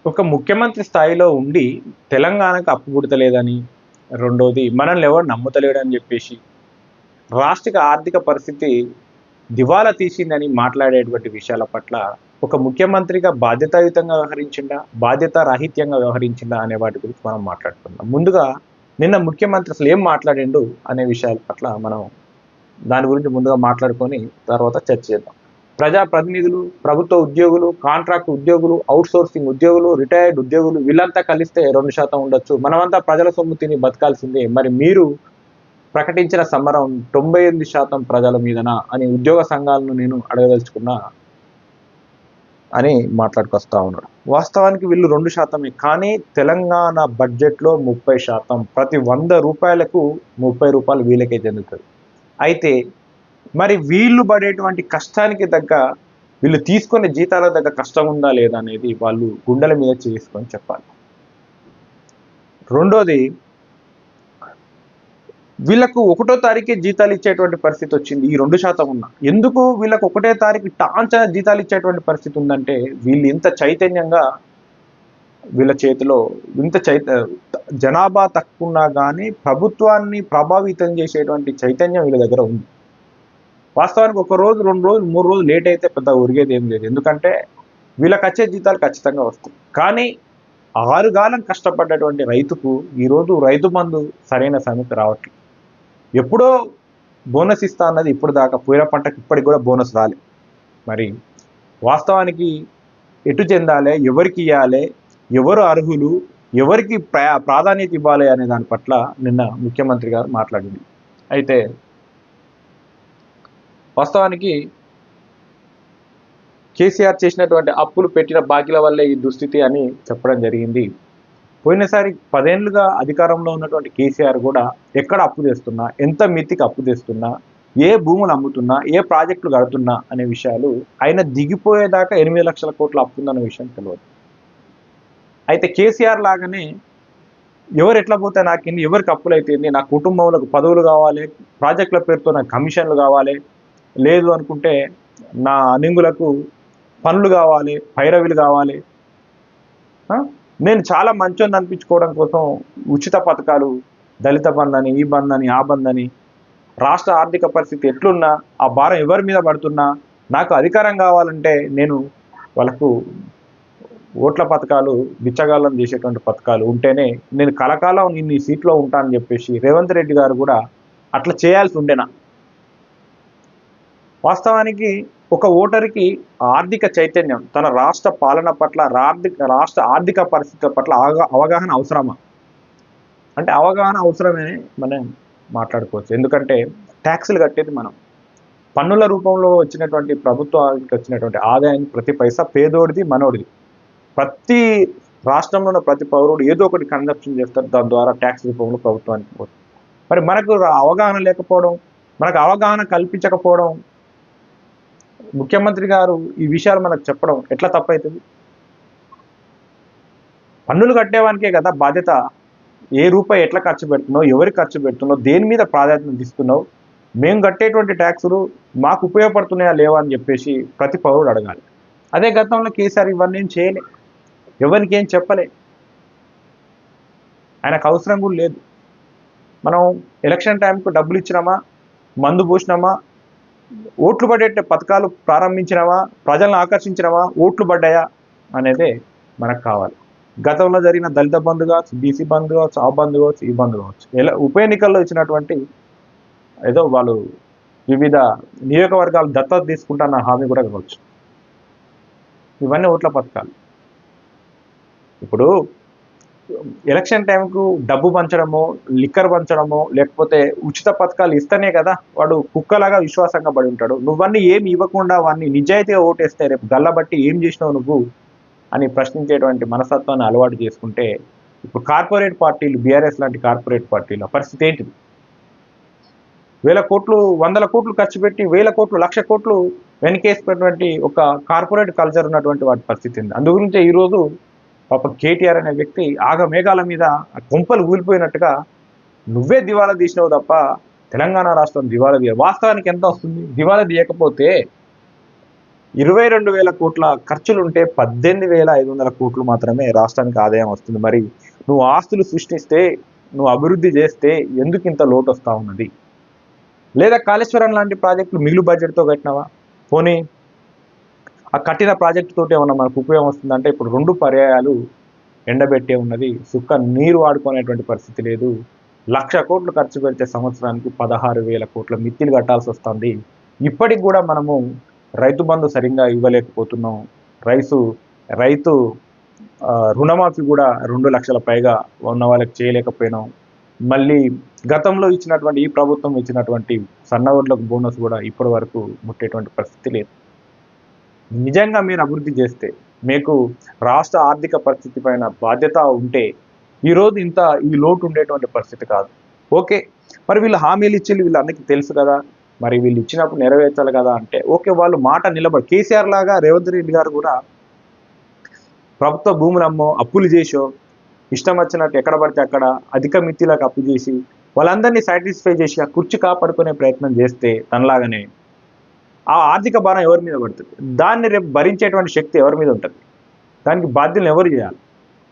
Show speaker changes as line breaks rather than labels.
ఒక ముఖ్యమంత్రి స్థాయిలో ఉండి తెలంగాణకు అప్పు పుడతలేదని, రెండోది మనల్ని ఎవరు నమ్ముతలేడని జెప్పేసి, రాష్ట్రిక ఆర్థిక పరిస్థితి దివాలా తీసిందని మాట్లాడేటువంటి విషయాల పట్ల ఒక ముఖ్యమంత్రిగా బాధ్యతాయుతంగా వ్యవహరించిండా? బాధ్యతారాహిత్యంగా వ్యవహరించిండా? అనే వాటి గురించి మనం మాట్లాడుకుందాం. ముందుగా నిన్న ముఖ్యమంత్రి అసలు ఏం మాట్లాడిండు అనే విషయాల పట్ల మనం దాని గురించి ముందుగా మాట్లాడుకొని తర్వాత చర్చ చేద్దాం. ప్రజాప్రతినిధులు, ప్రభుత్వ ఉద్యోగులు, కాంట్రాక్ట్ ఉద్యోగులు, అవుట్‌సోర్సింగ్ ఉద్యోగులు, రిటైర్డ్ ఉద్యోగులు వీళ్ళంతా కలిస్తే 2% ఉండొచ్చు. మనమంతా ప్రజల సొమ్ము తిని బతకాల్సిందే. మరి మీరు ప్రకటించిన సమరం 98% ప్రజల మీదనా అని ఉద్యోగ సంఘాలను నేను అడగదలుచుకున్నా అని మాట్లాడుకొస్తా ఉన్నాడు. వాస్తవానికి వీళ్ళు 2%. కానీ తెలంగాణ బడ్జెట్‌లో 30%. ప్రతి రూ. 100కు రూ. 30 వీళ్ళకే చెందుతది. అయితే మరి వీళ్ళు పడేటువంటి కష్టానికి తగ్గ, వీళ్ళు తీసుకునే జీతాలకు తగ్గ కష్టం ఉందా లేదా అనేది వాళ్ళు గుండెల మీద చేసుకొని చెప్పాలి. రెండోది, వీళ్ళకు 1 తారీఖే జీతాలు ఇచ్చేటువంటి పరిస్థితి వచ్చింది. ఈ 2% ఉన్నా ఎందుకు వీళ్ళకు 1 తారీఖు టాంచన జీతాలు ఇచ్చేటువంటి పరిస్థితి ఉందంటే, వీళ్ళు ఇంత చైతన్యంగా వీళ్ళ చేతిలో ఇంత జనాభా తక్కువున్నా కానీ ప్రభుత్వాన్ని ప్రభావితం చేసేటువంటి చైతన్యం వీళ్ళ దగ్గర ఉంది. వాస్తవానికి 1 రోజు, 2 రోజులు, 3 రోజులు లేట్ అయితే పెద్ద ఒరిగేది ఏం లేదు. ఎందుకంటే వీళ్ళకి వచ్చే జీతాలు ఖచ్చితంగా వస్తాయి. కానీ ఆరుగాలం కష్టపడ్డటువంటి రైతుకు ఈరోజు రైతు బంధు సరైన సమయത്ത് రావట్లేదు. ఎప్పుడో బోనస్ ఇస్తా అన్నది ఇప్పుడు దాకా పోయిన పంటకి ఇప్పటికి కూడా బోనస్ రాలేదు. మరి వాస్తవానికి ఎటు చెందాలి, ఎవరికి ఇవ్వాలి, ఎవరు అర్హులు, ఎవరికి ప్రాధాన్యత ఇవ్వాలి అనే దాని పట్ల నిన్న ముఖ్యమంత్రి గారు మాట్లాడింది. అయితే వాస్తవానికి కేసీఆర్ చేసినటువంటి అప్పులు పెట్టిన బాకీల వల్లే ఈ దుస్థితి అని చెప్పడం జరిగింది. పోయినసారి 10 ఏళ్లుగా అధికారంలో ఉన్నటువంటి కేసీఆర్ కూడా ఎక్కడ అప్పు చేస్తున్నా, ఎంత మితికి అప్పు చేస్తున్నా, ఏ భూములు అమ్ముతున్నా, ఏ ప్రాజెక్టులు కడుతున్నా అనే విషయాలు ఆయన దిగిపోయేదాకా 8 లక్షల కోట్ల అప్పు ఉందన్న విషయం తెలియదు. అయితే కేసీఆర్ లాగానే ఎవరు ఎట్లా పోతే నాకేంది, ఎవరికి అప్పులు అయితేంది, నా కుటుంబంలో పదవులు కావాలి, ప్రాజెక్టుల పేరుతో నాకు కమిషన్లు కావాలి, లేదు అనుకుంటే నా అనింగులకు పనులు కావాలి, పైరవీలు కావాలి, నేను చాలా మంచోని అనిపించుకోవడం కోసం ఉచిత పథకాలు, దళిత బంధని, ఈ బంధని, ఆ బంధని, రాష్ట్ర ఆర్థిక పరిస్థితి ఎట్లున్నా ఆ భారం ఎవరి మీద పడుతున్నా నాకు అధికారం కావాలంటే నేను వాళ్ళకు ఓట్ల పథకాలు, బిచ్చగాళ్ళని చేసేటువంటి పథకాలు ఉంటేనే నేను కలకాలం ఇన్ని సీట్లో ఉంటానని చెప్పేసి రేవంత్ రెడ్డి గారు కూడా అట్లా చేయాల్సి ఉండేనా. వాస్తవానికి ఒక ఓటరుకి ఆర్థిక చైతన్యం, తన రాష్ట్ర పాలన పట్ల, రాష్ట్ర ఆర్థిక పరిస్థితుల పట్ల అవగాహన అవసరమా అంటే అవగాహన అవసరమే మనం మాట్లాడుకోవచ్చు. ఎందుకంటే ట్యాక్సులు కట్టేది మనం, పన్నుల రూపంలో వచ్చినటువంటి ప్రభుత్వానికి వచ్చినటువంటి ఆదాయాన్ని ప్రతి పైసా పేదోడిది, మనోడిది. ప్రతి రాష్ట్రంలో ఉన్న ప్రతి పౌరుడు ఏదో ఒకటి కన్జప్షన్ చేస్తారు, దాని ద్వారా ట్యాక్స్ రూపంలో ప్రభుత్వానికి పోతుంది. మరి మనకు అవగాహన లేకపోవడం, మనకు అవగాహన కల్పించకపోవడం, ముఖ్యమంత్రి గారు ఈ విషయాలు మనకు చెప్పడం ఎట్లా తప్పవుతుంది? పన్నులు కట్టేవానికే కదా బాధ్యత. ఏ రూపాయి ఎట్లా ఖర్చు పెడుతున్నావు, ఎవరికి ఖర్చు పెడుతున్నావు, దేని మీద ప్రాధాన్యత ఇస్తున్నావు, మేము కట్టేటువంటి ట్యాక్సులు మాకు ఉపయోగపడుతున్నాయా లేవా అని చెప్పేసి ప్రతి పౌరుడు అడగాలి. అదే గతంలో కేసీఆర్ ఇవన్నీ ఏం చేయలే, ఎవరికి ఏం చెప్పలే, ఆయనకు అవసరం కూడా లేదు. మనం ఎలక్షన్ టైంకు డబ్బులు ఇచ్చినామా, మందు పోసినామా, ఓట్లు పడే పథకాలు ప్రారంభించినవా, ప్రజలను ఆకర్షించినవా, ఓట్లు పడ్డాయా అనేదే మనకు కావాలి. గతంలో జరిగిన దళిత బంధు కావచ్చు, బీసీ బంధు కావచ్చు, ఆ బంధు కావచ్చు, ఈ బంధు కావచ్చు, ఉప ఎన్నికల్లో ఇచ్చినటువంటి ఏదో వాళ్ళు వివిధ నియోజకవర్గాలు దత్తత తీసుకుంటాన్న హామీ కూడా కావచ్చు. ఇవన్నీ ఓట్ల పథకాలు. ఇప్పుడు ఎలక్షన్ టైంకు డబ్బు పంచడమో, లిక్కర్ పంచడమో, లేకపోతే ఉచిత పథకాలు ఇస్తేనే కదా వాడు కుక్కలాగా విశ్వాసంగా పడి ఉంటాడు. నువ్వన్నీ ఏమి ఇవ్వకుండా వాడిని నిజాయితీగా ఓటేస్తే రేపు గల్లబట్టి ఏం చేసినావు నువ్వు అని ప్రశ్నించేటువంటి మనస్తత్వాన్ని అలవాటు చేసుకుంటే, ఇప్పుడు కార్పొరేట్ పార్టీలు, బీఆర్ఎస్ లాంటి కార్పొరేట్ పార్టీల పరిస్థితి ఏంటిది? 1000 కోట్లు, 100 కోట్లు ఖర్చు పెట్టి 1000 కోట్లు, 1,00,000 కోట్లు వెనకేసుకున్నటువంటి ఒక కార్పొరేట్ కల్చర్ ఉన్నటువంటి వాటి పరిస్థితి ఉంది. అందుగురించే ఈరోజు పాప కేటీఆర్ అనే వ్యక్తి ఆగమేఘాల మీద కొంపలు ఊలిపోయినట్టుగా నువ్వే దివాలా తీసినావు తప్ప తెలంగాణ రాష్ట్రం దివాలా తీయ. వాస్తవానికి ఎంత వస్తుంది? దివాలా తీయకపోతే 22,000 కోట్ల ఖర్చులుంటే 18,500 కోట్లు మాత్రమే రాష్ట్రానికి ఆదాయం వస్తుంది. మరి నువ్వు ఆస్తులు సృష్టిస్తే, నువ్వు అభివృద్ధి చేస్తే ఎందుకు ఇంత లోటు వస్తూ ఉన్నది? లేదా కాళేశ్వరం లాంటి ప్రాజెక్టులు మిగులు బడ్జెట్తో కట్టినావా? పోనీ ఆ కట్టిన ప్రాజెక్టు తోటి ఏమన్నా మనకు ఉపయోగం వస్తుందంటే ఇప్పుడు 2 పర్యాయాలు ఎండబెట్టే ఉన్నది. సుక్క నీరు వాడుకునేటువంటి పరిస్థితి లేదు. 1,00,000 కోట్లు ఖర్చు పెడితే సంవత్సరానికి 16,000 కోట్ల మిత్తిలు కట్టాల్సి వస్తుంది. ఇప్పటికి కూడా మనము రైతు బంధు సరిగ్గా ఇవ్వలేకపోతున్నాం. రైతు రుణమాఫీ కూడా 2 లక్షల పైగా ఉన్న వాళ్ళకి చేయలేకపోయినాం. మళ్ళీ గతంలో ఇచ్చినటువంటి ఈ ప్రభుత్వం ఇచ్చినటువంటి సన్నవడ్లకు బోనస్ కూడా ఇప్పటి వరకు ముట్టేటువంటి పరిస్థితి లేదు. నిజంగా మీరు అభివృద్ధి చేస్తే, మీకు రాష్ట్ర ఆర్థిక పరిస్థితి పైన బాధ్యత ఉంటే ఈరోజు ఈ లోటు ఉండేటువంటి పరిస్థితి కాదు. ఓకే, మరి వీళ్ళు హామీలు ఇచ్చి వీళ్ళందరికీ తెలుసు కదా, మరి వీళ్ళు ఇచ్చినప్పుడు నెరవేర్చాలి కదా అంటే ఓకే, వాళ్ళు మాట నిలబడి కేసీఆర్ లాగా రేవంత్ రెడ్డి గారు కూడా ప్రభుత్వ భూములమ్మో అప్పులు చేసో ఇష్టం వచ్చినట్టు ఎక్కడ పడితే అక్కడ అధిక మిత్తిలకు అప్పు చేసి వాళ్ళందరినీ సాటిస్ఫై చేసి ఆ కుర్చీ కాపాడుకునే ప్రయత్నం చేస్తే తనలాగానే ఆ ఆర్థిక భారం ఎవరి మీద పడుతుంది? దాన్ని రేపు భరించేటువంటి శక్తి ఎవరి మీద ఉంటుంది? దానికి బాధ్యతలు ఎవరు చేయాలి?